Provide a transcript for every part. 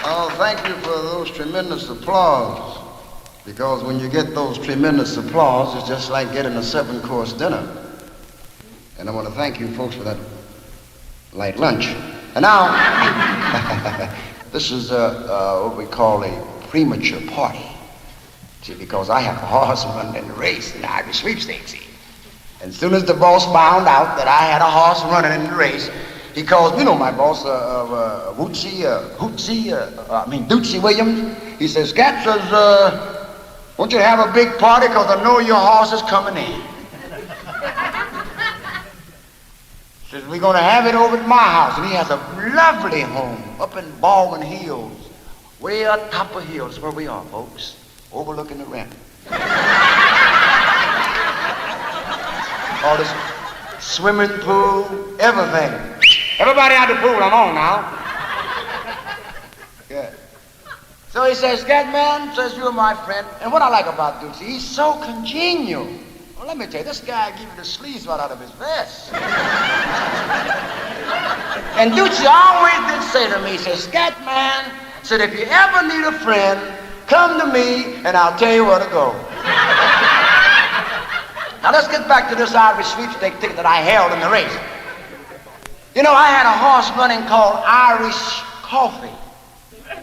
Oh, thank you for those tremendous applause. Because when you get those tremendous applause, it's just like getting a 7-course dinner. And I want to thank you folks for that light lunch. And now, this is what we call a premature party. See, because I have a horse running in the race in the Irish Sweepstakes. And as soon as the boss found out that I had a horse running in the race, he calls, you know my boss, Dootsy Williams. He says, Scat says, won't you have a big party because I know your horse is coming in. Says, we're going to have it over at my house. And he has a lovely home up in Baldwin Hills, way up top of hills where we are, folks, overlooking the river. All this swimming pool, everything. Everybody out the pool, I'm on now. Yeah. So he says, Scatman, says, you're my friend. And what I like about Dootsy, he's so congenial. Well, let me tell you, this guy give you the sleeves right out of his vest. And Dootsy always did say to me, he says, Scatman, said, if you ever need a friend, come to me and I'll tell you where to go. Now let's get back to this Irish sweepstake ticket that I held in the race. You know, I had a horse running called Irish Coffee.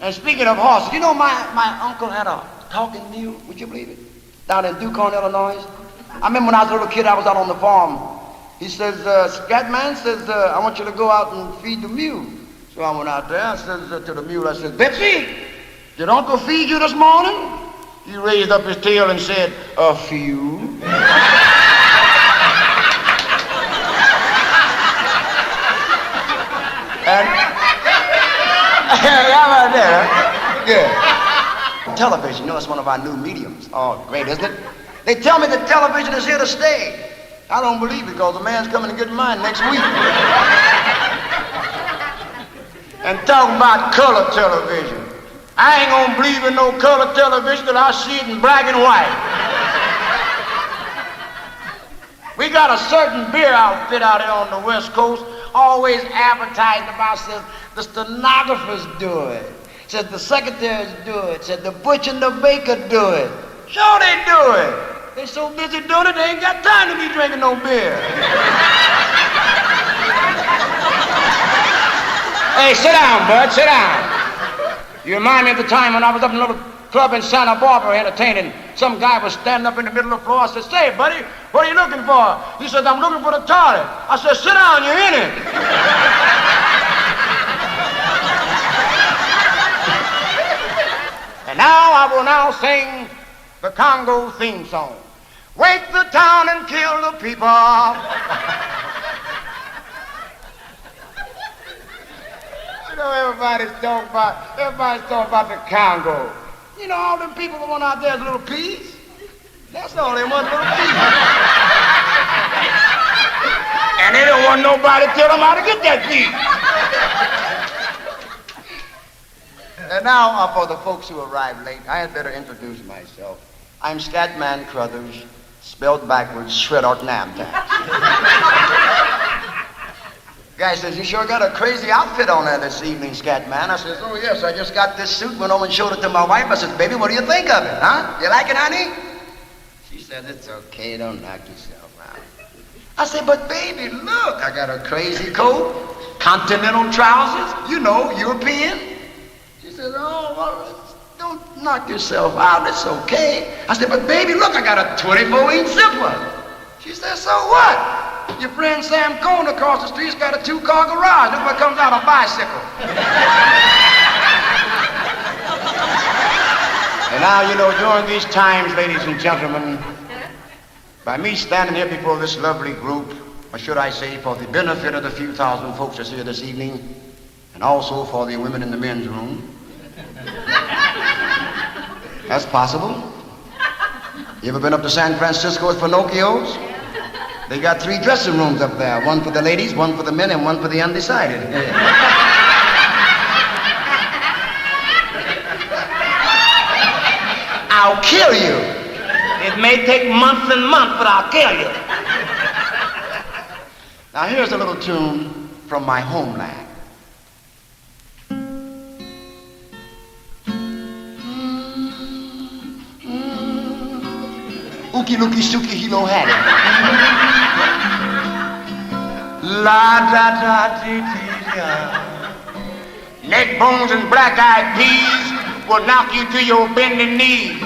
And speaking of horses, you know my uncle had a Talking Mule, would you believe it? Down in Dooto, Illinois. I remember when I was a little kid, I was out on the farm. He says, Scatman says, I want you to go out and feed the mule. So I went out there, I says to the mule, I said, Betsy, did Uncle feed you this morning? He raised up his tail and said, a few. And yeah, right there. Yeah. Television, you know, it's one of our new mediums. Oh, great, isn't it? They tell me that television is here to stay. I don't believe it because the man's coming to get mine next week. And talking about color television. I ain't gonna believe in no color television till I see it in black and white. We got a certain beer outfit out here on the West Coast, always advertising about, says the stenographers do it, says the secretaries do it, says the butcher and the baker do it. Sure they do it. They so busy doing it, they ain't got time to be drinking no beer. Hey, sit down, bud, sit down. You remind me of the time when I was up in a little club in Santa Barbara entertaining. Some guy was standing up in the middle of the floor. I said, say, buddy, what are you looking for? He says, I'm looking for the toilet. I said, sit down, you're in it. And now I will now sing the Congo theme song. Wake the town and kill the people. You know, everybody's talking about the Congo. You know, all them people that want out there is little peas. That's all they want, little peas. And they don't want nobody to tell them how to get that pea. And now, for the folks who arrived late, I had better introduce myself. I'm Scatman Crothers, spelled backwards, shred-out nam-tax. Guy says, you sure got a crazy outfit on there this evening, Scatman. I says, oh yes, I just got this suit, went home and showed it to my wife. I said, baby, what do you think of it, huh? You like it, honey? She said, it's okay, don't knock yourself out. I said, but baby, look, I got a crazy coat, continental trousers, you know, European. She said, oh, well, don't knock yourself out, it's okay. I said, but baby, look, I got a 24-inch zipper. She said, so what? Your friend Sam Cohn across the street's got a 2-car garage. Look what comes out on a bicycle. And now, you know, during these times, ladies and gentlemen, by me standing here before this lovely group, or should I say for the benefit of the few thousand folks that's here this evening, and also for the women in the men's room, that's possible. You ever been up to San Francisco with Pinocchios? They got 3 dressing rooms up there, one for the ladies, one for the men, and one for the undecided. I'll kill you. It may take months and months, but I'll kill you. Now here's a little tune from My Homeland. Ookie lookie suki he no had it. La da da dee dee da. Neck bones and black-eyed peas will knock you to your bending knees.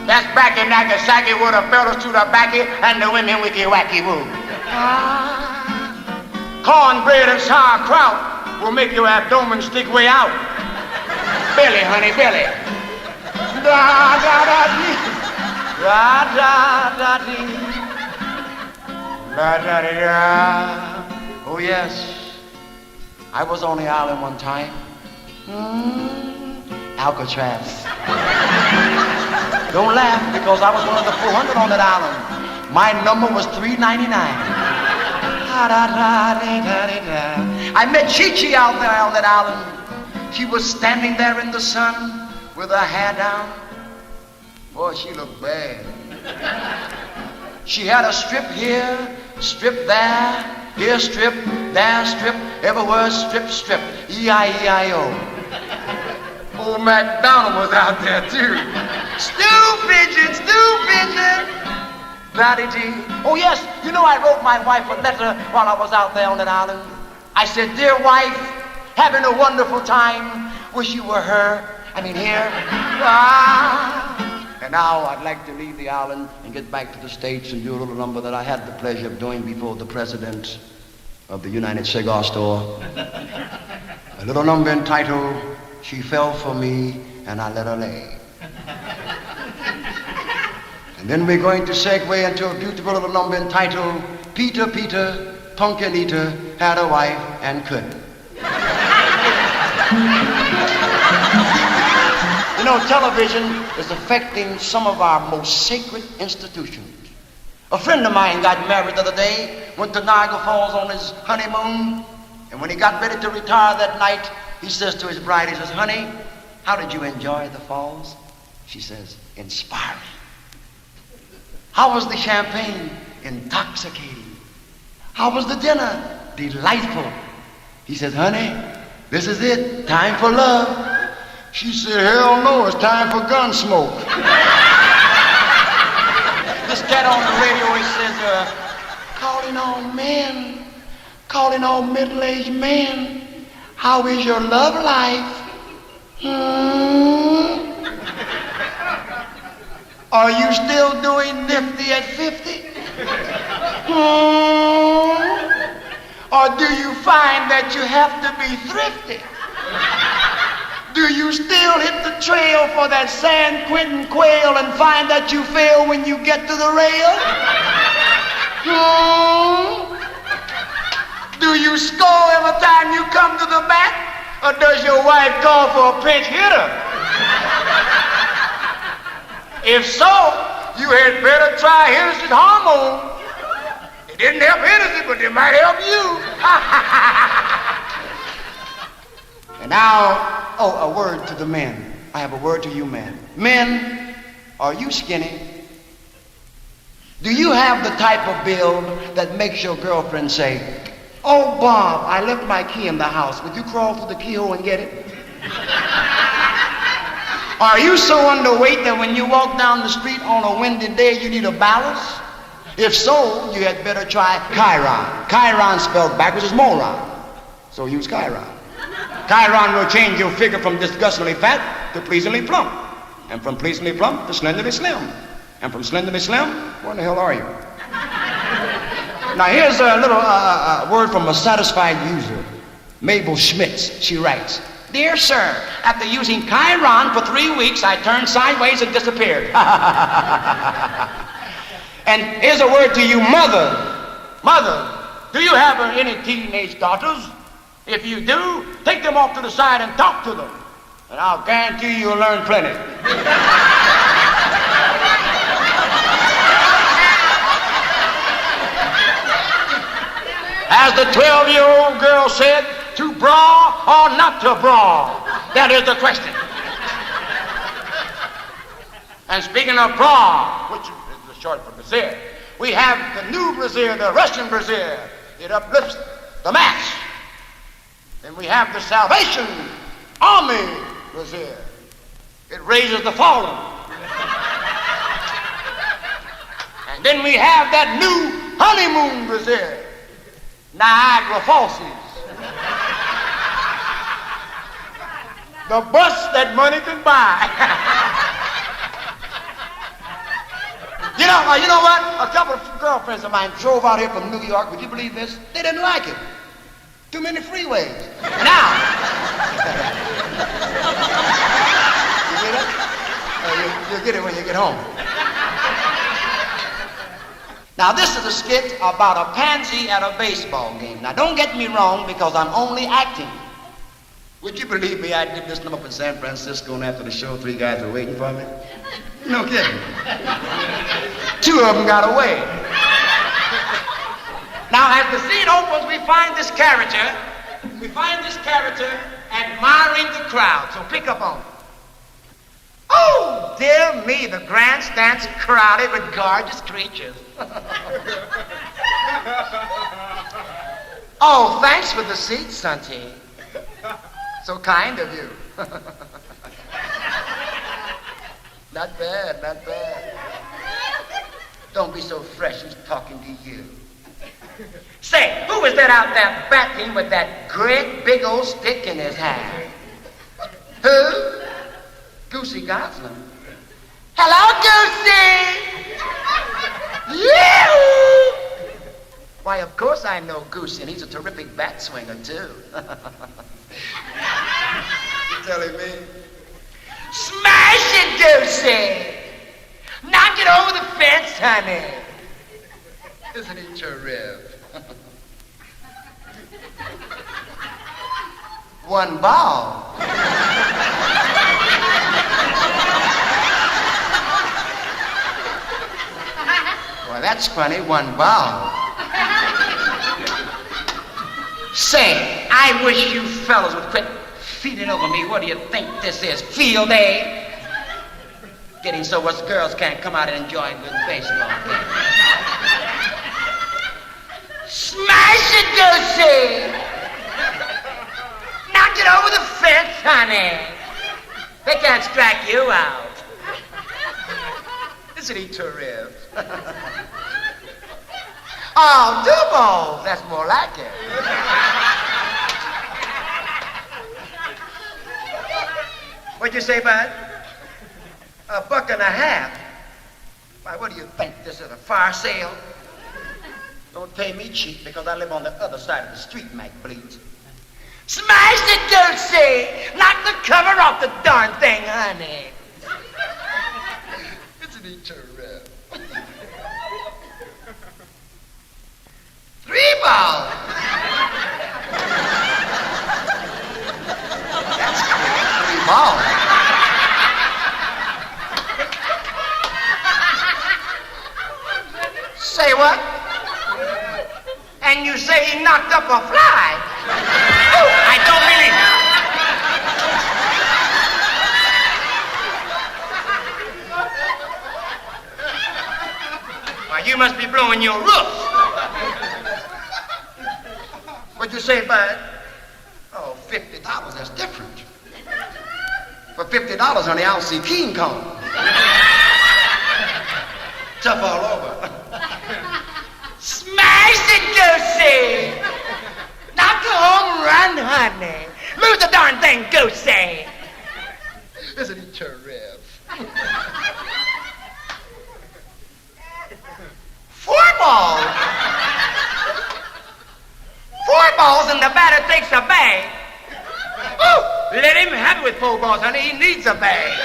That's backy Nagasaki with the fellas to the backy and the women wicky-wacky woo. Cornbread and sauerkraut will make your abdomen stick way out. Belly, honey, belly. Da da da dee. Da da da dee. Da da da da. Oh yes. I was on the island one time. Alcatraz. Don't laugh because I was one of the 400 on that island. My number was 399. I met Chi-Chi out there on that island. She was standing there in the sun with her hair down. Boy, she looked bad. She had a strip here, strip there. Here strip, there strip, everywhere strip, strip. E-I-E-I-O. Old MacDonald was out there too. Stew pigeon, Daddy-dee. Oh yes, you know I wrote my wife a letter while I was out there on that island. I said, dear wife, having a wonderful time. Wish you were here. And now I'd like to leave the island and get back to the States and do a little number that I had the pleasure of doing before the president of the United Cigar Store. A little number entitled, She Fell for Me and I Let Her Lay. And then we're going to segue into a beautiful little number entitled, Peter, Pumpkin Eater, Had a Wife and Couldn't. You know, television is affecting some of our most sacred institutions. A friend of mine got married the other day, went to Niagara Falls on his honeymoon, and when he got ready to retire that night, he says to his bride, he says, honey, how did you enjoy the falls? She says, inspiring. How was the champagne? Intoxicating. How was the dinner? Delightful. He says, honey, this is it, time for love. She said, hell no, it's time for Gunsmoke. This cat on the radio, he says, calling all men, calling all middle-aged men, how is your love life? Are you still doing nifty at 50? Or do you find that you have to be thrifty? Do you still hit the trail for that San Quentin quail and find that you fail when you get to the rail? Do you score every time you come to the bat? Or does your wife call for a pinch hitter? If so, you had better try Hennessy hormone. It didn't help Hennessy, but it might help you. And now, a word to the men. I have a word to you men. Men, are you skinny? Do you have the type of build that makes your girlfriend say, oh, Bob, I left my key in the house. Would you crawl through the keyhole and get it? Are you so underweight that when you walk down the street on a windy day, you need a balance? If so, you had better try Chiron. Chiron spelled backwards is moron. So use Chiron. Chiron will change your figure from disgustingly fat to pleasingly plump. And from pleasingly plump to slenderly slim. And from slenderly slim, where in the hell are you? Now here's a little word from a satisfied user. Mabel Schmitz, she writes, dear sir, after using Chiron for 3 weeks, I turned sideways and disappeared. And here's a word to you mother. Mother, do you have any teenage daughters? If you do, take them off to the side and talk to them. And I'll guarantee you'll learn plenty. As the 12-year-old girl said, to bra or not to bra? That is the question. And speaking of bra, which is the short for brassiere, we have the new brassiere, the Russian brassiere. It uplifts the mass. Then we have the Salvation Army brassiere. It raises the fallen. Then we have that new honeymoon Brazil, Niagara Falls. The bus that money can buy. You know what? A couple of girlfriends of mine drove out here from New York. Would you believe this? They didn't like it. Too many freeways. Now. You get it? You'll get it when you get home. Now, this is a skit about a pansy at a baseball game. Now, don't get me wrong, because I'm only acting. Would you believe me, I did this number up in San Francisco, and after the show, 3 guys were waiting for me? No kidding. 2 of them got away. Now, as the scene opens, we find this character admiring the crowd, so pick up on it. Oh, dear me, the grandstand's crowded with gorgeous creatures. Oh, thanks for the seat, Sunty. So kind of you. Not bad, not bad. Don't be so fresh, he's talking to you. Say, who was that out there batting with that great big old stick in his hand? Who? Goosey Gosling. Hello, Goosey! You! Why, of course I know Goosey, and he's a terrific bat swinger, too. You telling me? Smash it, Goosey! Knock it over the fence, honey. Isn't he terrific? One ball. Well, that's funny, one ball. Say, I wish you fellas would quit feeding over me. What do you think this is, field day? Getting so us girls can't come out and enjoy a good baseball game. Smash it, Goosey! Knock it over the fence, honey. They can't strike you out. Isn't he terrific? Oh, 2 balls. That's more like it. What'd you say, bud? $1.50. Why, what do you think? This is a fire sale? Don't pay me cheap because I live on the other side of the street, Mac Bleeds. Smash it, Goosey! Knock the cover off the darn thing, honey. Isn't he terrific? 3 balls. That's cool. 3 balls. Say what? And you say he knocked up a fly? Oh, I don't believe it. Why, you must be blowing your roof. What'd you say, bud? Oh, $50, that's different. For $50, honey, I'll see King Kong. Tough all over. Smash it, Goosey! Knock the home run, honey. Move the darn thing, Goosey. Isn't he terrific? 4 balls. 4 balls and the batter takes a bag. Ooh, let him have it with 4 balls, honey. He needs a bag.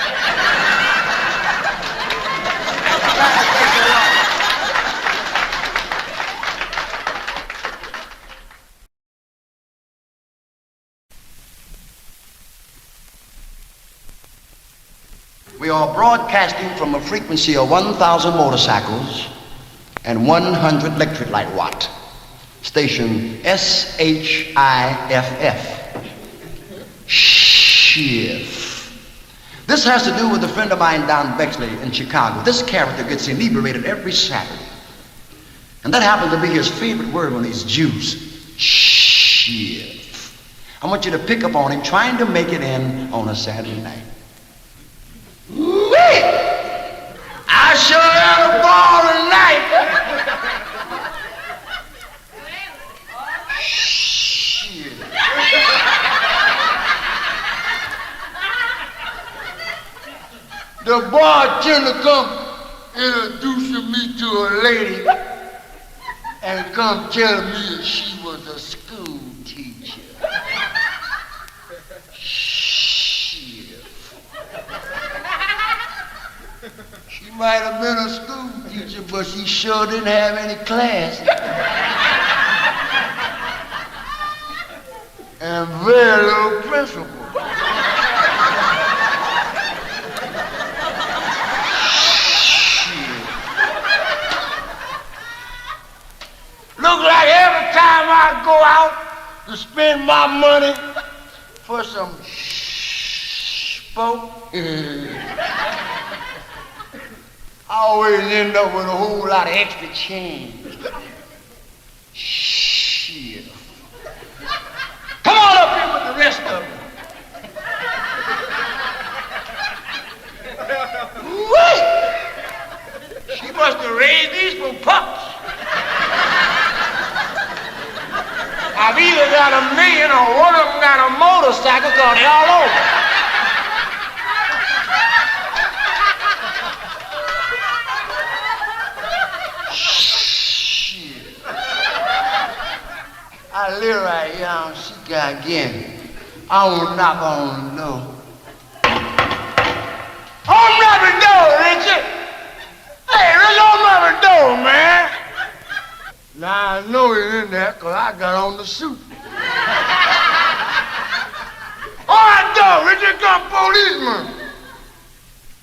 We are broadcasting from a frequency of 1,000 motorcycles and 100 electric light watt. Station SHIFF. Shiff. This has to do with a friend of mine down Bexley in Chicago. This character gets inebriated every Saturday. And that happens to be his favorite word when he's juiced. Shiff. I want you to pick up on him trying to make it in on a Saturday night. Wait! I sure had a ball tonight. the bartender come introducing me to a lady and come telling me that she was a school teacher. Shiff. She might have been a school teacher, but she sure didn't have any class. And very little principle. Look like every time I go out to spend my money for some spoke, I always end up with a whole lot of extra change. Shit. Come on up here with the rest of them. Wait! She must have raised these from pups. I've either got a million or one of them got a motorcycle because they're all over. Shit. I live right here on Chicago again. I want to knock on the door. Open the door, Richard. Hey, Richard, open the door, man. Now, I know he's in there because I got on the suit. All right, dog, Richard, come policeman.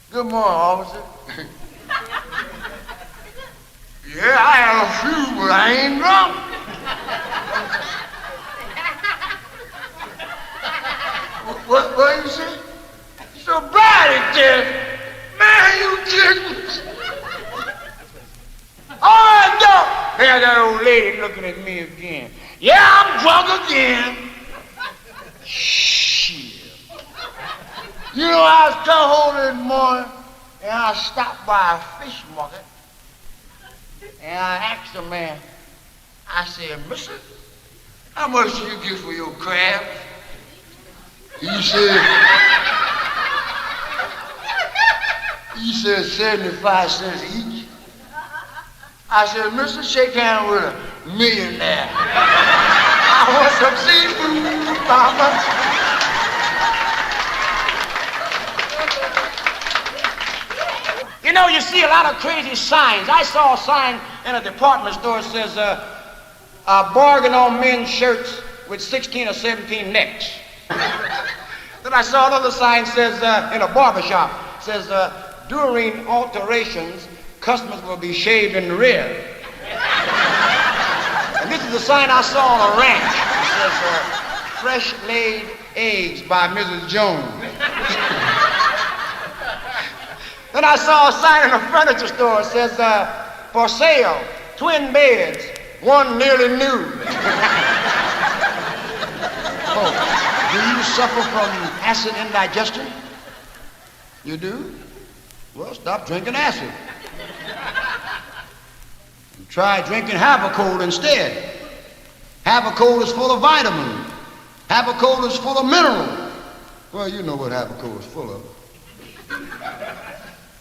Good morning, officer. Yeah, I had a few, but I ain't drunk. What you say? Sobriety test? Man, you kidding? All right, dog. There's that old lady looking at me again. Yeah, I'm drunk again. Shit. You know, I was coming home this morning, and I stopped by a fish market, and I asked the man, I said, mister, how much do you get for your crabs? He said 75 cents each. I said, mister, shake hands with a millionaire. I want some seafood, mama. You know, you see a lot of crazy signs. I saw a sign in a department store that says, bargain on men's shirts with 16 or 17 necks. Then I saw another sign says, in a barber shop, says, during alterations, customers will be shaved in the rear. And this is the sign I saw on a ranch. It says, fresh laid eggs by Mrs. Jones. Then I saw a sign in a furniture store. It says, for sale, twin beds, one nearly new. Oh, do you suffer from acid indigestion? You do? Well, stop drinking acid. And try drinking Havercold instead. Havercold is full of vitamins. Havercold is full of minerals. Well, you know what Havercold is full of.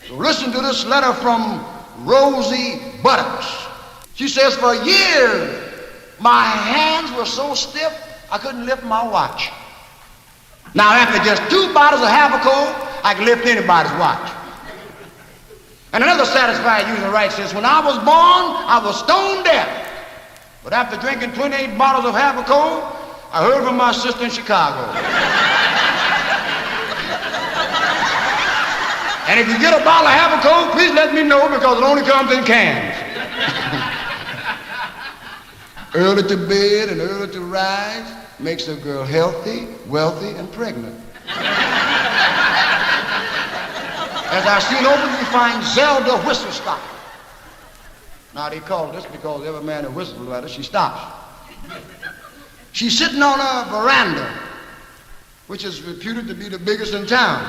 So listen to this letter from Rosie Buttocks. She says, for years, my hands were so stiff, I couldn't lift my watch. Now, after just 2 bottles of Havercold, I can lift anybody's watch. And another satisfied user writes this, when I was born, I was stone deaf. But after drinking 28 bottles of Havercold, I heard from my sister in Chicago. And if you get a bottle of Havercold, please let me know because it only comes in cans. Early to bed and early to rise makes a girl healthy, wealthy, and pregnant. As I seen over, you find Zelda whistle stop. Now they call this because every man that whistles at her, she stops. She's sitting on a veranda, which is reputed to be the biggest in town.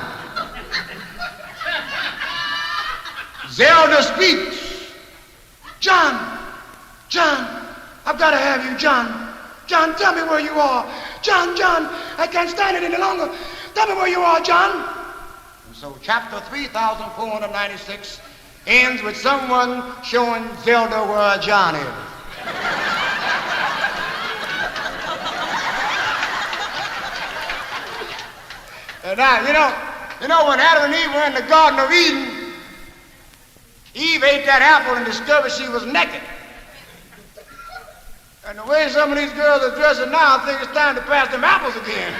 Zelda speaks. John, I've got to have you, John. John, tell me where you are. John, I can't stand it any longer. Tell me where you are, John. And So chapter 3496 ends with someone showing Zelda where John is. And now, when Adam and Eve were in the Garden of Eden, Eve ate that apple and discovered she was naked. And the way some of these girls are dressing now, I think it's time to pass them apples again.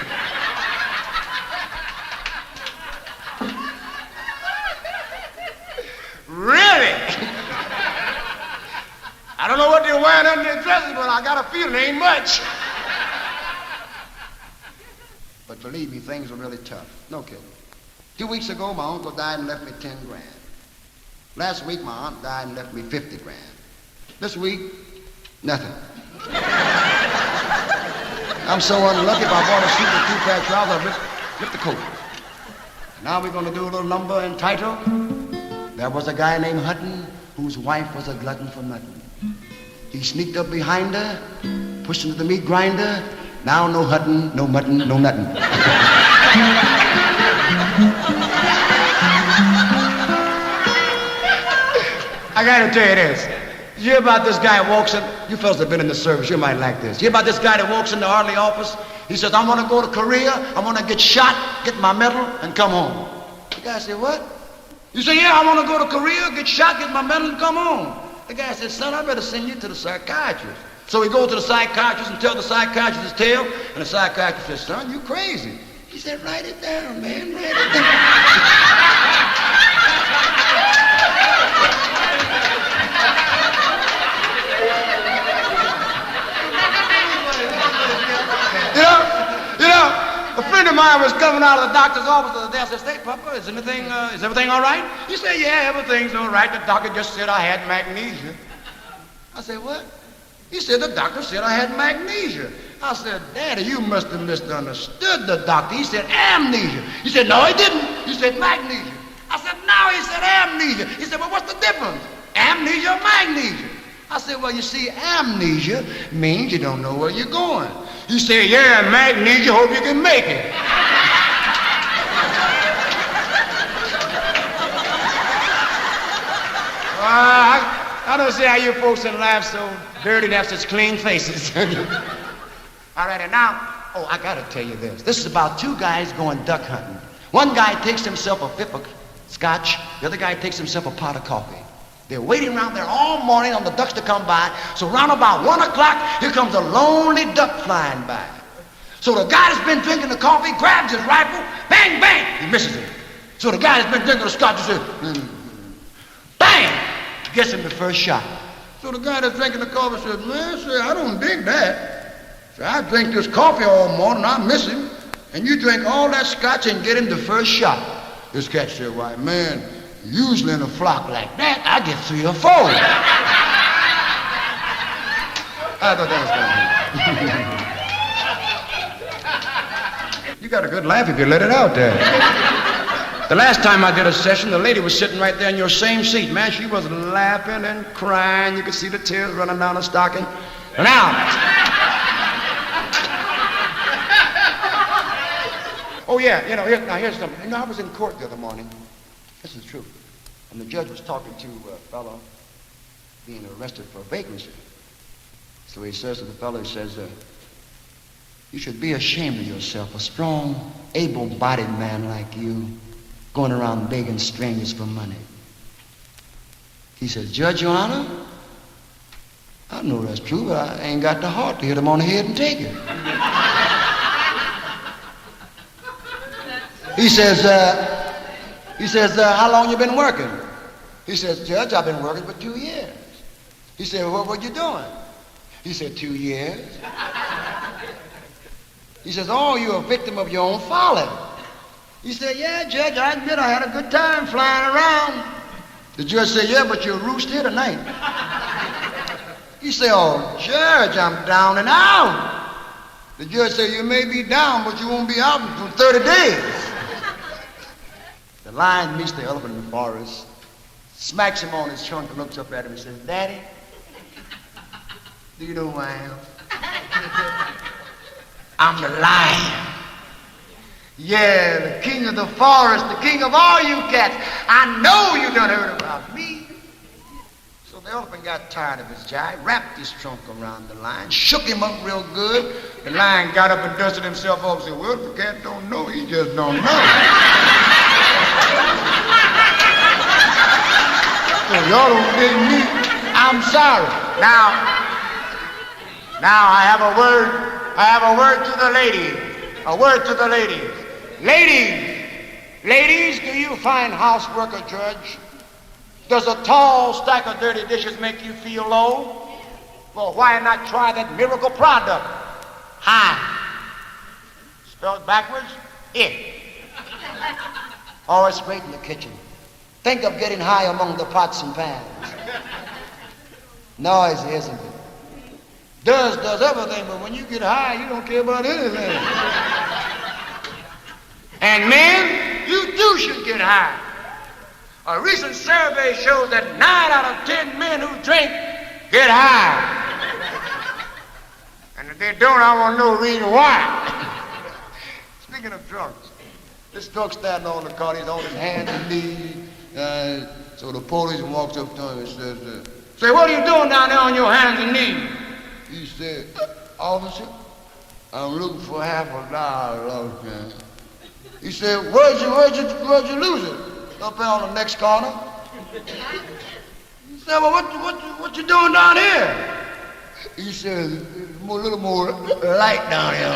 Really? I don't know what they're wearing under their dresses, but I got a feeling it ain't much. But believe me, things are really tough. No kidding. 2 weeks ago, my uncle died and left me 10 grand. Last week, my aunt died and left me 50 grand. This week, nothing. I'm so unlucky if I bought a suit with 2 pair of trousers, I ripped the coat. Now we're going to do a little number entitled, There Was a Guy Named Hutton whose wife was a glutton for mutton. He sneaked up behind her, pushed into the meat grinder. Now no Hutton, no mutton, no nothing. I gotta tell you this. You hear about this guy walks in, you fellas have been in the service, you might like this. You hear about this guy that walks in the Hartley office? He says, I'm gonna go to Korea, I'm gonna get shot, get my medal, and come home. The guy said, what? You say, yeah, I wanna go to Korea, get shot, get my medal, and come home. The guy said, son, I better send you to the psychiatrist. So he goes to the psychiatrist and tells the psychiatrist his tale, and the psychiatrist says, son, you crazy. He said, write it down, man, write it down. A friend of mine was coming out of the doctor's office the other day. I said, "Hey, Papa, is everything all right?" He said, "Yeah, everything's all right. The doctor just said I had magnesia." I said, "What?" He said, "The doctor said I had magnesia." I said, "Daddy, you must have misunderstood the doctor. He said amnesia." He said, "No, he didn't. He said magnesia." I said, "No, he said amnesia." He said, "Well, what's the difference? Amnesia or magnesia?" I said, "Well, you see, amnesia means you don't know where you're going." He said, "Yeah, magnesia, hope you can make it." I don't see how you folks can laugh so dirty and have such clean faces. All right, and now, I gotta tell you this. This is about 2 guys going duck hunting. One guy takes himself a fifth of scotch, the other guy takes himself a pot of coffee. They're waiting around there all morning on the ducks to come by. So round about 1 o'clock, here comes a lonely duck flying by. So the guy that's been drinking the coffee grabs his rifle, bang, bang, he misses him. So the guy that's been drinking the scotch says, bang, gets him the first shot. So the guy that's drinking the coffee says, "Man, I don't dig that. I drink this coffee all morning, I miss him, and you drink all that scotch and get him the first shot." This cat said, "Why, man, usually in a flock like that, I get 3 or 4. I thought that was kind of You got a good laugh if you let it out there. The last time I did a session, the lady was sitting right there in your same seat. Man, she was laughing and crying. You could see the tears running down her stocking. Now, here's something. I was in court the other morning. This is true. And the judge was talking to a fellow being arrested for vagrancy. So he says to the fellow, he says, "You should be ashamed of yourself, a strong, able-bodied man like you, going around begging strangers for money." He says, "Judge, Your Honor, I know that's true, but I ain't got the heart to hit him on the head and take it." He says, "How long you been working?" He says, "Judge, I've been working for 2 years." He said, "Well, what you doing?" He said, 2 years. He says, "Oh, you're a victim of your own folly." He said, "Yeah, Judge, I admit I had a good time flying around." The judge said, "Yeah, but you're a roost here tonight." He said, "Oh, Judge, I'm down and out." The judge said, "You may be down, but you won't be out until 30 days. The lion meets the elephant in the forest, smacks him on his trunk and looks up at him and says, "Daddy, do you know who I am?" "I'm the lion. Yeah, the king of the forest, the king of all you cats. I know you done heard about me. So the elephant got tired of his jive, wrapped his trunk around the lion, shook him up real good. The lion got up and dusted himself off and said, well, the cat don't know, he just don't know. So y'all don't dig me, I'm sorry. Now I have a word to the ladies. A word to the ladies. Ladies, do you find housework a drudge? Does a tall stack of dirty dishes make you feel low? Well, why not try that miracle product? High. Spelled backwards, it. Always great in the kitchen. Think of getting high among the pots and pans. Noisy, isn't it? Does everything, but when you get high, you don't care about anything. And men, you too should get high. A recent survey shows that 9 out of 10 men who drink get high. And if they don't, I want to know the reason why. Speaking of drunks, this drunk standing on the car, he's on his hands and knees. So the policeman walks up to him and says, say, what are you doing down there on your hands and knees? He said, officer, I'm looking for $50. He said, where'd you lose it? Up there on the next corner. He said, well, what you doing down here? He said, a little more light down here.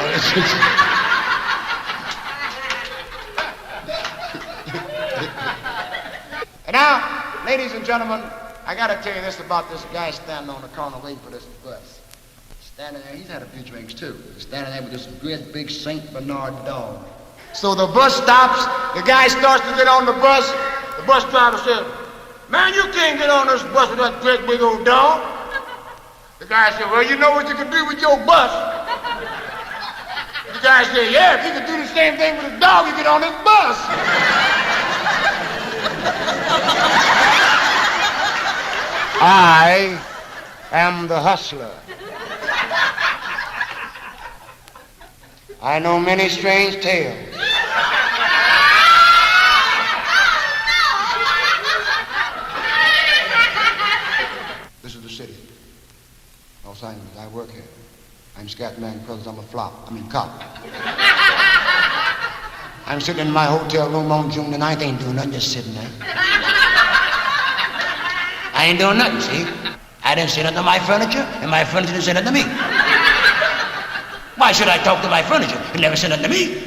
And now, ladies and gentlemen, I got to tell you this about this guy standing on the corner waiting for this bus. Standing there, he's had a few drinks too. He's standing there with this great big St. Bernard dog. So the bus stops, the guy starts to get on the bus. The bus driver says, man, you can't get on this bus with that great big old dog. The guy said, well, you know what you can do with your bus? The guy said, yeah, if you can do the same thing with a dog, you get on this bus. I am the hustler. I know many strange tales. This is the city, Los Angeles. I work here. I'm Scatman Crothers. I'm a cop. I'm sitting in my hotel room on June the 9th. Ain't doing nothing, just sitting there. I ain't doing nothing, see? I didn't say nothing to my furniture, and my furniture didn't say nothing to me. Why should I talk to my furniture? It never said nothing to me.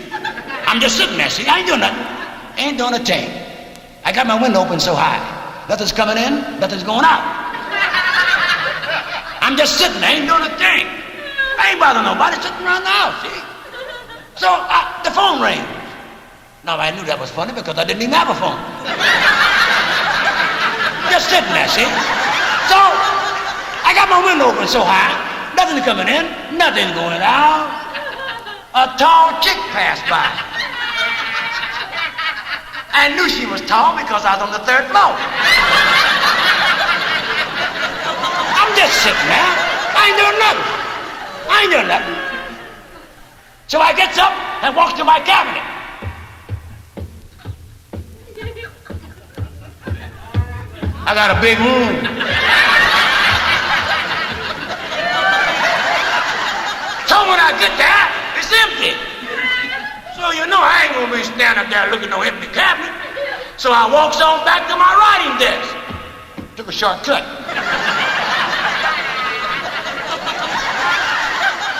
I'm just sitting there, see? I ain't doing nothing. Ain't doing a thing. I got my window open so high. Nothing's coming in, nothing's going out. I'm just sitting there, ain't doing a thing. I ain't bothering nobody, sitting around the house, see? So the phone rang. Now I knew that was funny because I didn't even have a phone. Just sitting there, see? So I got my window open so high, nothing coming in, nothing going out. A tall chick passed by. I knew she was tall because I was on the 3rd floor. I'm just sitting there. I ain't doing nothing. So I gets up and walks to my cabinet. I got a big room. So when I get there, it's empty. So you know I ain't gonna be standing up there looking at no empty cabinet. So I walks on back to my writing desk. Took a shortcut.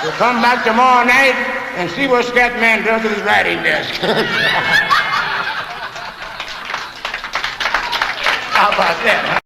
We'll come back tomorrow night and see what Scatman does with his writing desk. How about that, huh?